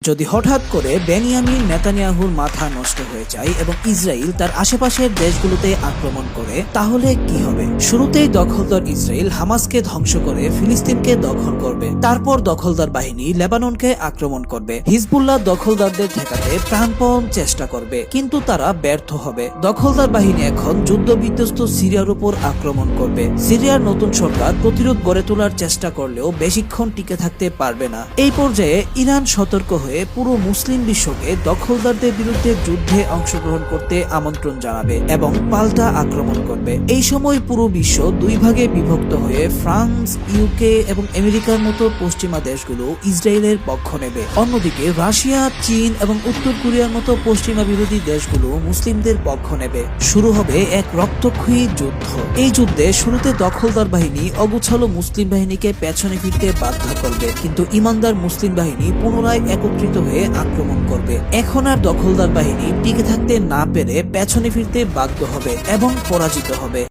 যদি হঠাৎ করে বেনিয়ামিন নেতানিয়াহুর মাথা নষ্ট হয়ে যায় এবং ইসরায়েল তার আশেপাশের দেশগুলোতে আক্রমণ করে তাহলে কি হবে? শুরুতেই দখলদার ইসরায়েল হামাসকে ধ্বংস করে ফিলিস্তিনকে দখল করবে। তারপর দখলদার বাহিনী লেবাননকে আক্রমণ করবে। হিজবুল্লাহ দখলদারদের ঠেকাতে প্রাণপণ চেষ্টা করবে, কিন্তু তারা ব্যর্থ হবে। দখলদার বাহিনী এখন যুদ্ধ বিধ্বস্ত সিরিয়ার উপর আক্রমণ করবে। সিরিয়ার নতুন সরকার প্রতিরোধ গড়ে তোলার চেষ্টা করলেও বেশিক্ষণ টিকে থাকতে পারবে না। এই পর্যায়ে ইরান সতর্ক হয়ে পুরো মুসলিম বিশ্বকে দখলদারদের বিরুদ্ধে যুদ্ধে অংশগ্রহণ করতে আমন্ত্রণ জানাবে এবং পাল্টা আক্রমণ করবে। এই সময় পুরো বিশ্ব দুই ভাগে বিভক্ত হয়ে ফ্রান্স, ইউকে এবং আমেরিকার মতো পশ্চিমা দেশগুলো ইসরায়েলের পক্ষ নেবে। অন্যদিকে রাশিয়া, চীন এবং উত্তর কোরিয়ার মতো পশ্চিমা বিরোধী দেশগুলো মুসলিমদের পক্ষ নেবে। শুরু হবে এক রক্তক্ষয়ী যুদ্ধ। এই যুদ্ধে শুরুতে দখলদার বাহিনী অগুছালো মুসলিম বাহিনীকে পেছনে ফিরতে বাধ্য করবে, কিন্তু ইমানদার মুসলিম বাহিনী পুনরায় একত্রিত হয়ে আক্রমণ করবে। এখন আর দখলদার বাহিনী টিকে থাকতে না পেরে পেছনে ফিরতে বাধ্য হবে এবং পরাজিত হবে।